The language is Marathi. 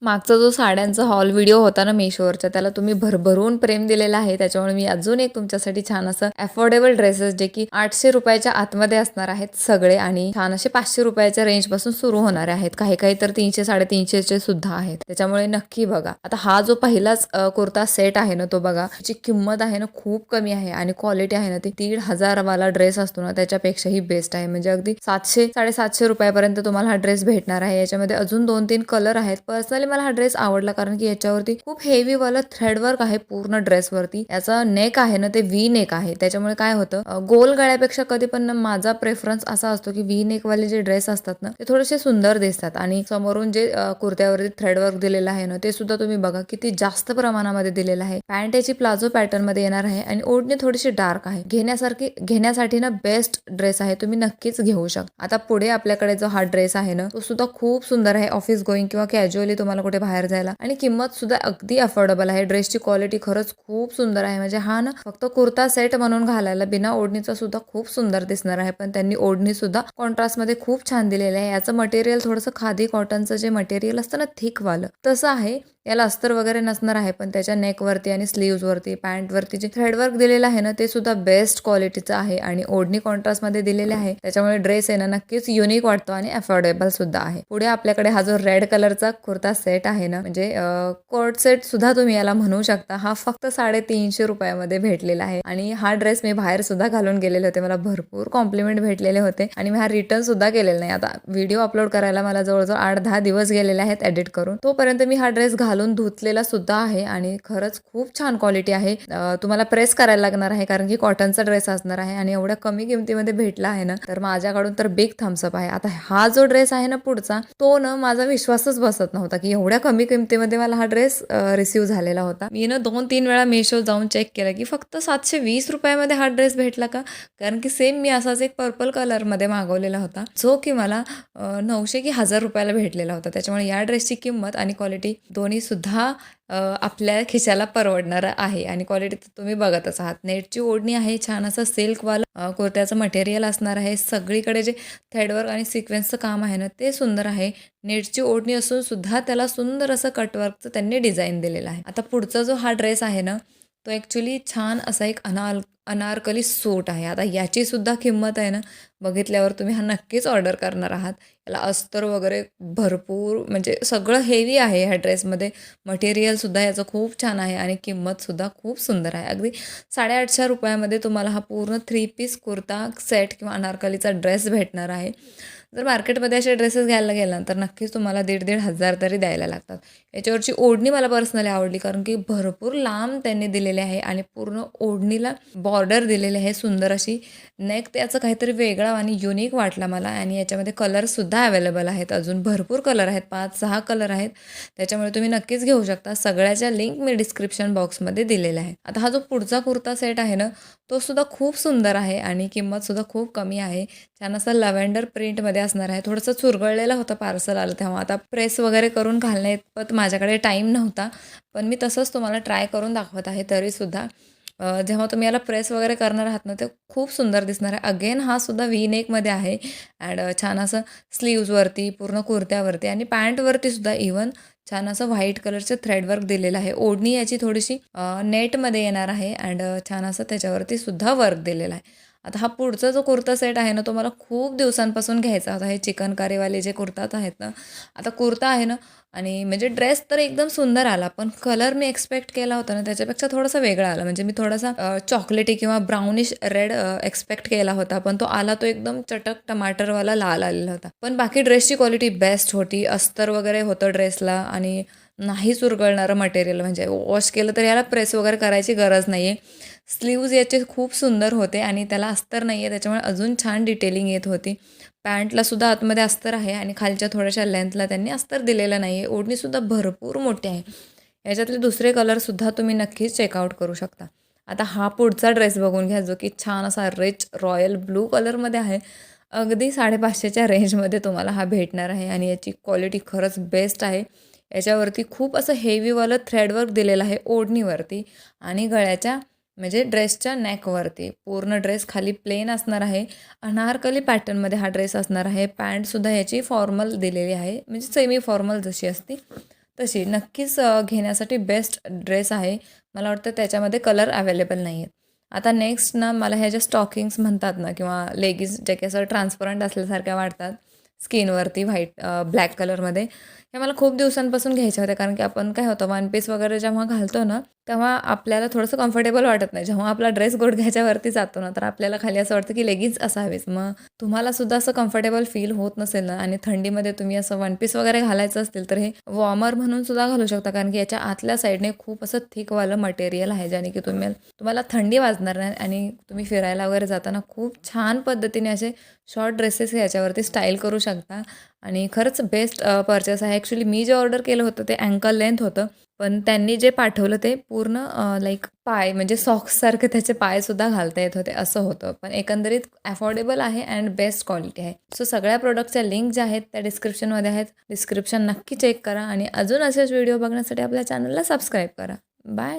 मागचा जो साड्यांचा हॉल व्हिडिओ होता ना Meeshoवरचा, त्याला तुम्ही भरभरून प्रेम दिलेलं आहे. त्याच्यामुळे मी अजून एक तुमच्यासाठी छान असं अफोर्डेबल ड्रेसेस जे की 800 रुपयाच्या आतमध्ये असणार आहेत सगळे आणि छान असे 500 रुपयाच्या रेंजपासून सुरू होणारे आहेत. काही काही तर 300 350 चे सुद्धा आहेत. त्याच्यामुळे नक्की बघा. आता हा जो पहिलाच कुर्ता सेट आहे ना तो बघा. त्याची किंमत आहे ना खूप कमी आहे आणि क्वालिटी आहे ना ती 1500 वाला ड्रेस असतो ना त्याच्यापेक्षाही बेस्ट आहे. म्हणजे अगदी 700 750 रुपयापर्यंत तुम्हाला हा ड्रेस भेटणार आहे. याच्यामध्ये अजून 2-3 कलर आहेत. पर्सनली मला हा ड्रेस आवडला कारण की याच्यावरती खूप हेवी वाला थ्रेड वर्क आहे पूर्ण ड्रेसवरती. याचा नेक आहे ना ते व्ही नेक आहे. त्याच्यामुळे काय होतं गोल गळ्यापेक्षा कधी पण ना माझा प्रेफरन्स असा असतो की व्ही नेक वाले जे ड्रेस असतात ना ते थोडेसे सुंदर दिसतात आणि समोरून जे कुर्त्यावरती थ्रेड वर्क दिलेलं आहे ना ते सुद्धा तुम्ही बघा किती जास्त प्रमाणामध्ये दिलेलं आहे. पॅन्ट याची प्लाझो पॅटर्न मध्ये येणार आहे आणि ओढणी थोडीशी डार्क आहे. घेण्यासाठी ना बेस्ट ड्रेस आहे. तुम्ही नक्कीच घेऊ शकता. आता पुढे आपल्याकडे जो हा ड्रेस आहे ना तो सुद्धा खूप सुंदर आहे. ऑफिस गोईंग किंवा कॅज्युअली तुम्हाला कुठे बाहेर जायला आणि किंमत सुद्धा अगदी अफोर्डेबल आहे. ड्रेसची क्वालिटी खरंच खूप सुंदर आहे. म्हणजे हा ना फक्त कुर्ता सेट म्हणून घालायला बिना ओढणीचा सुद्धा खूप सुंदर दिसणार आहे. पण त्यांनी ओढणी सुद्धा कॉन्ट्रास्ट मध्ये खूप छान दिलेलं आहे. याचं मटेरियल थोडंसं खादी कॉटनचं जे मटेरियल असतं ना थिक वालं तसं आहे. याला अस्तर वगैरे नसणार आहे पण त्याच्या नेकवरती आणि स्लीव्हजवरती पॅन्टवरती जे थ्रेडवर्क दिलेलं आहे ना ते सुद्धा बेस्ट क्वालिटीचं आहे आणि ओढणी कॉन्ट्रास्ट मध्ये दिलेले आहे. त्याच्यामुळे ड्रेस आहे ना नक्कीच युनिक वाटतो आणि अफोर्डेबल सुद्धा आहे. पुढे आपल्याकडे हा जो रेड कलरचा कुर्ता सेट आहे ना म्हणजे कोट सेट सुद्धा तुम्ही याला म्हणू शकता. हा फक्त 350 रुपयामध्ये भेटलेला आहे आणि हा ड्रेस मी बाहेर सुद्धा घालून गेलेले होते. मला भरपूर कॉम्प्लिमेंट भेटलेले होते आणि मी हा रिटर्न सुद्धा केलेला नाही. आता व्हिडिओ अपलोड करायला मला जवळजवळ 8-10 दिवस गेलेले आहेत एडिट करून. तोपर्यंत मी हा ड्रेस घालून धुतलेला सुद्धा आहे आणि खरंच खूप छान क्वालिटी आहे. तुम्हाला प्रेस करायला लागणार आहे कारण की कॉटनचा ड्रेस असणार आहे आणि एवढ्या कमी किमतीमध्ये भेटला आहे ना तर माझ्याकडून तर बिग थम्सअप आहे. आता हा जो ड्रेस आहे ना पुढचा तो ना माझा विश्वासच बसत नव्हता की एवढ्या कमी किमतीमध्ये मला हा ड्रेस रिसीव्ह झालेला होता. मी ना 2-3 वेळा मेशो जाऊन चेक केलं की फक्त 720 रुपयामध्ये हा ड्रेस भेटला का. कारण की सेम मी असाच एक पर्पल कलरमध्ये मागवलेला होता जो की मला 900 की 1000 रुपयाला भेटलेला होता. त्याच्यामुळे या ड्रेसची किंमत आणि क्वालिटी दोन्ही सुद्धा आपल्या खिशाला परवडणार आहे आणि क्वालिटी तर तुम्ही बघतच आहात. नेटची ओढणी आहे छान असं सिल्कवालं कुर्त्याचं मटेरियल असणार आहे. सगळीकडे जे थ्रेडवर्क आणि सिक्वेन्सचं काम आहे ना ते सुंदर आहे. नेटची ओढणी असून सुद्धा त्याला सुंदर असं कटवर्कचं त्यांनी डिझाईन दिलेलं आहे. आता पुढचा जो हा ड्रेस आहे ना तो ॲक्च्युली छान असा एक अनारकली सूट आहे. आता याची सुद्धा किंमत आहे ना बघितल्यावर तुम्ही हा नक्कीच ऑर्डर करणार आहात. याला अस्तर वगैरे भरपूर म्हणजे सगळं हेवी आहे ह्या ड्रेसमध्ये. मटेरियलसुद्धा याचं खूप छान आहे आणि किंमतसुद्धा खूप सुंदर आहे. अगदी 850 रुपयामध्ये तुम्हाला हा पूर्ण 3 पीस कुर्ता सेट किंवा अनारकलीचा ड्रेस भेटणार आहे. जर मार्केटमध्ये असे ड्रेसेस घ्यायला गेला तर नक्कीच तुम्हाला 1,500 तरी द्यायला लागतात. याच्यावरची ओढणी मला पर्सनली आवडली कारण की भरपूर लांब त्यांनी दिलेली आहे आणि पूर्ण ओढणीला बॉर्डर दिलेली आहे सुंदर अशी. नेक त्याचं काहीतरी वेगळा आणि युनिक वाटला मला आणि याच्यामध्ये कलरसुद्धा अवेलेबल आहेत. अजून भरपूर कलर आहेत, 5-6 कलर आहेत. त्याच्यामुळे तुम्ही नक्कीच घेऊ शकता. सगळ्याच्या लिंक मी डिस्क्रिप्शन बॉक्समध्ये दिलेल्या आहे. आता हा जो पुढचा कुर्ता सेट आहे ना तो सुद्धा खूप सुंदर आहे आणि किंमतसुद्धा खूप कमी आहे. छान असा लव्हेंडर प्रिंटमध्ये असणार आहे. थोडंसं चुरगळलेलं होतं पार्सल आलं तेव्हा. आता प्रेस वगैरे करून घालण्याइतपत माझ्याकडे टाईम नव्हता. पण मी तसंच तुम्हाला ट्राय करून दाखवत आहे. तरीसुद्धा जेव्हा तुम्ही याला प्रेस वगैरे करणार आहात ना ते खूप सुंदर दिसणार आहे. अगेन हा सुद्धा व्ही नेकमध्ये आहे अँड छान असं स्लीव्जवरती पूर्ण कुर्त्यावरती आणि पॅन्टवरती सुद्धा इव्हन छान असं व्हाईट कलरचं थ्रेडवर्क दिलेलं आहे. ओढणी याची थोडीशी नेटमध्ये येणार आहे अँड छान असं त्याच्यावरती सुद्धा वर्क दिलेलं आहे. आता हा पुढचा जो कुर्ता सेट आहे ना तो मला खूप दिवसांपासून घ्यायचा होता. हे चिकनकारीवाले जे कुर्ताच आहेत ना आता कुर्ता आहे ना आणि म्हणजे ड्रेस तर एकदम सुंदर आला पण कलर मी एक्सपेक्ट केला होता ना त्याच्यापेक्षा थोडासा वेगळा आला. म्हणजे मी थोडासा चॉकलेटी किंवा ब्राउनिश रेड एक्सपेक्ट केला होता पण तो आला तो एकदम चटक टमाटरवाला लाल आलेला होता. पण बाकी ड्रेसची क्वालिटी बेस्ट होती. अस्तर वगैरे होतं ड्रेसला आणि नाही चुरगळणारं मटेरियल म्हणजे वॉश केलं तर याला प्रेस वगैरे करायची गरज नाही आहे. स्लीव्ज याचे खूप सुंदर होते आणि त्याला अस्तर नाही आहे त्याच्यामुळे अजून छान डिटेलिंग येत होती. पॅन्टलासुद्धा आतमध्ये अस्तर आहे आणि खालच्या थोड्याशा लेंथला त्यांनी अस्तर दिलेलं नाही आहे. ओढणीसुद्धा भरपूर मोठी आहे. याच्यातले दुसरे कलरसुद्धा तुम्ही नक्कीच चेकआउट करू शकता. आता हा पुढचा ड्रेस बघून घ्या जो की छान असा रिच रॉयल ब्लू कलरमध्ये आहे. अगदी 550च्या रेंजमध्ये तुम्हाला हा भेटणार आहे आणि याची क्वालिटी खरंच बेस्ट आहे. याच्यावरती खूप असं हेवीवालं थ्रेडवर्क दिलेलं आहे ओढणीवरती आणि गळ्याच्या म्हणजे ड्रेसच्या नेकवरती. पूर्ण ड्रेस खाली प्लेन असणार आहे. अनारकली पॅटर्नमध्ये हा ड्रेस असणार आहे. पॅन्टसुद्धा याची फॉर्मल दिलेली आहे म्हणजे सेमी फॉर्मल जशी असते तशी नक्कीच घेण्यासाठी बेस्ट ड्रेस आहे. मला वाटतं त्याच्यामध्ये कलर अवेलेबल नाही आहेत. आता नेक्स्ट ना मला ह्या ज्या स्टॉकिंग्स म्हणतात ना किंवा लेगिन्स जे की असं ट्रान्सपरंट असल्यासारख्या वाटतात स्किनवरती व्हाईट ब्लॅक कलरमध्ये, हे मला खूप दिवसांपासून घ्यायच्या होत्या. कारण की आपण काय होतं वन पीस वगैरे जेव्हा घालतो ना, तेव्हा आपल्याला थोडंसं कम्फर्टेबल वाटत नाही. जेव्हा आपला ड्रेस गुडघ्याच्या वरती जातो ना, तर आपल्याला खाली असं वाटतं की लेगिन्स असावेच. मग तुम्हाला सुद्धा असं कम्फर्टेबल फील होत नसेल ना आणि थंडीमध्ये तुम्ही असं वन पीस वगैरे घालायचं असतील, तर हे वॉर्मर म्हणून सुद्धा घालू शकता. कारण की याच्या आतल्या साईडने खूप असं थिकवालं मटेरियल आहे, ज्याने की तुम्हाला थंडी वाजणार नाही आणि तुम्ही फिरायला वगैरे जाताना खूप छान पद्धतीने असे शॉर्ट ड्रेसेस याच्यावरती स्टाईल करू शकता आणि खरंच बेस्ट पर्चेस आहे. ॲक्च्युली मी जे ऑर्डर केलं होतं ते अँकल लेंथ होतं. पण त्यांनी जे पाठवलं ते पूर्ण लाईक पाय म्हणजे सॉक्ससारखे त्याचे पायसुद्धा घालता येत होते असं होतं. पण एकंदरीत अफोर्डेबल आहे अँड बेस्ट क्वालिटी आहे. सो सगळ्या प्रोडक्टच्या लिंक ज्या आहेत त्या डिस्क्रिप्शनमध्ये आहेत. डिस्क्रिप्शन नक्की चेक करा आणि अजून असेच व्हिडिओ बघण्यासाठी आपल्या चॅनलला सबस्क्राईब करा. बाय.